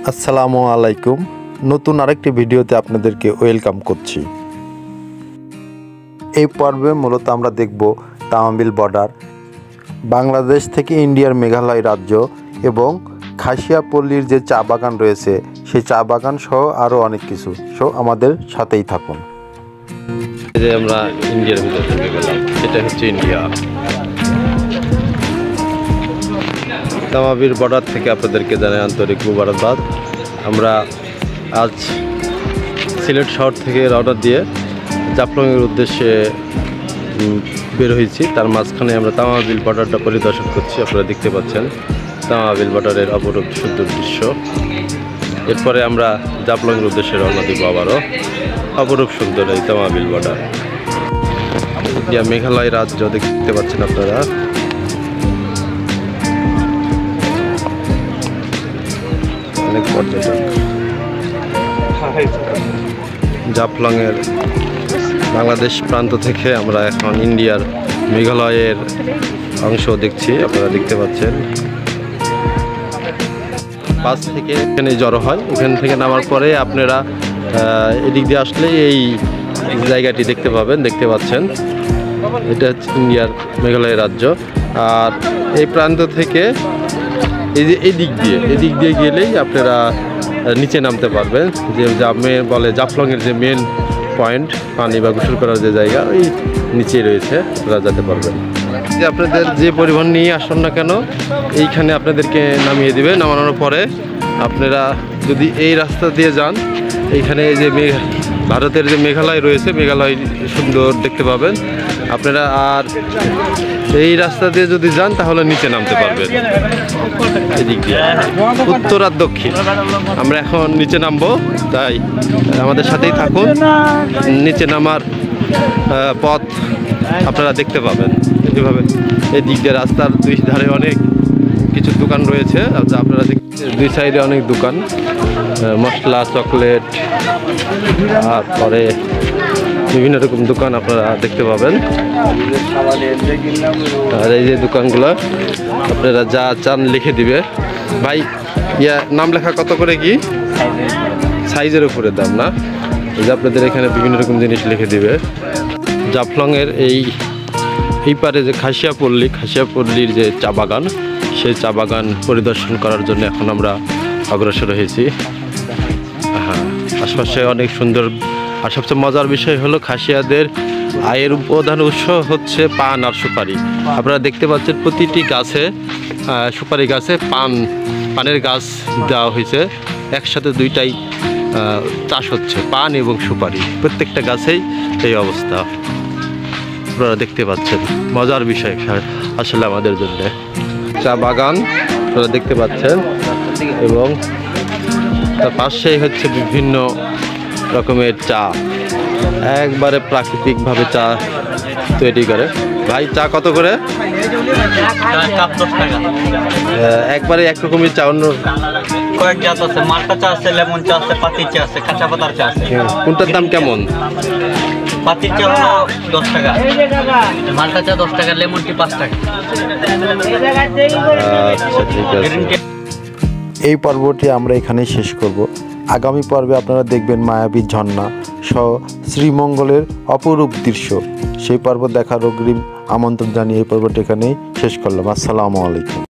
আসসালামু আলাইকুম। নতুন আরেকটি ভিডিওতে আপনাদেরকে ওয়েলকাম করছি। এই পর্বে মূলত আমরা দেখব তামাবিল বর্ডার, বাংলাদেশ থেকে ইন্ডিয়ার মেঘালয় রাজ্য এবং খাসিয়াপল্লীর যে চা বাগান রয়েছে সেই চা বাগান সহ আরও অনেক কিছু। সো আমাদের সাথেই থাকুন। এই যে আমরা ইন্ডিয়ার ভিতর থেকে গেলাম, এটা হচ্ছে ইন্ডিয়া। তামাবিল বর্ডার থেকে আপনাদেরকে জানাই আন্তরিক মুবারকবাদ। আমরা আজ সিলেট শহর থেকে রওনা দিয়ে জাফলংয়ের উদ্দেশ্যে বের হয়েছি। তার মাঝখানে আমরা তামাবিল বর্ডারটা পরিদর্শন করছি। আপনারা দেখতে পাচ্ছেন তামাবিল বর্ডারের অপরূপ সুন্দর দৃশ্য। এরপরে আমরা জাফলংয়ের উদ্দেশ্যে রওনা দিব আবারও। অপরূপ সুন্দর এই তামাবিল বর্ডার, ইন্ডিয়া মেঘালয় রাজ্য দেখতে পাচ্ছেন আপনারা। অনেক পর্যটক জাফলংয়ের বাংলাদেশ প্রান্ত থেকে আমরা এখন ইন্ডিয়ার মেঘালয়ের অংশ দেখছি। আপনারা দেখতে পাচ্ছেন বাস থেকে এখানে জড়ো হয়। এখান থেকে নামার পরে আপনারা এদিক দিয়ে আসলে এই জায়গাটি দেখতে পাবেন। দেখতে পাচ্ছেন এটা হচ্ছে ইন্ডিয়ার মেঘালয় রাজ্য। আর এই প্রান্ত থেকে এই যে এদিক দিয়ে গেলেই আপনারা নিচে নামতে পারবেন। যে বলে জাফলংয়ের যে মেন পয়েন্ট, পানি বা গোসল করার যে জায়গা, ওই নিচেই রয়েছে, আপনারা যেতে পারবেন। যে আপনাদের যে পরিবহন নিয়ে আসুন না কেন এইখানে আপনাদেরকে নামিয়ে দিবে। নামানোর পরে আপনারা যদি এই রাস্তা দিয়ে যান, এইখানে যে ভারতের যে মেঘালয় রয়েছে, মেঘালয় সুন্দর দেখতে পাবেন আপনারা। আর এই রাস্তা দিয়ে যদি যান তাহলে নিচে নামতে পারবেন এদিক দিয়ে, উত্তর আর দক্ষিণ। আমরা এখন নিচে নামবো, তাই আমাদের সাথেই থাকুন। নিচে নামার পথ আপনারা দেখতে পাবেন। এইভাবে এই দিক দিয়ে রাস্তার দুই ধারে অনেক কিছু দোকান রয়েছে। আপনারা দুই সাইডে অনেক দোকান, মশলা, চকলেট, তারপরে বিভিন্ন রকম দোকান আপনারা দেখতে পাবেন। আর এই যে দোকানগুলো আপনারা যা চান লিখে দিবে। ভাই নাম লেখা কত করে কি? সাইজের উপরে দাম না? এই যে আপনাদের এখানে বিভিন্ন রকম জিনিস লিখে দিবে। জাফলংয়ের এই পারে যে খাসিয়াপল্লীর যে চা বাগান, সেই চা বাগান পরিদর্শন করার জন্য এখন আমরা অগ্রসর হয়েছি। হ্যাঁ, আশপাশে অনেক সুন্দর। আর সবচেয়ে মজার বিষয় হলো খাসিয়াদের আয়ের প্রধান উৎস হচ্ছে পান আর সুপারি। আপনারা দেখতে পাচ্ছেন প্রতিটি গাছে, সুপারি গাছে পানের গাছ দেওয়া হয়েছে। একসাথে দুইটাই চাষ হচ্ছে, পান এবং সুপারি। প্রত্যেকটা গাছেই এই অবস্থা আপনারা দেখতে পাচ্ছেন। মজার বিষয় আসলে আমাদের জন্য। চা বাগান আপনারা দেখতে পাচ্ছেন এবং তার পাশেই হচ্ছে বিভিন্ন রকমের চা, একবারে প্রাকৃতিকভাবে চা তৈরি করে। ভাই চা কত করে? একবারে একরকমের চা, অন্য কয়েক জাত আছে। মাল্টা চা আছে, লেমন চা আছে, পাতি চা আছে, কাঁচা পাতার চা আছে। কোনটার দাম কেমন? পাতির চা হলো 10 টাকা, মাল্টা চা 10 টাকা, লেমন টি 5 টাকা। আচ্ছা, ঠিক আছে। এই পর্বটি আমরা এখানেই শেষ করব। আগামী পর্বে আপনারা দেখবেন মায়াবী ঝর্ণা সহ শ্রীমঙ্গলের অপরূপ দৃশ্য। সেই পর্ব দেখার অগ্রিম আমন্ত্রণ জানিয়ে এই পর্বটি এখানেই শেষ করলাম। আসসালামু আলাইকুম।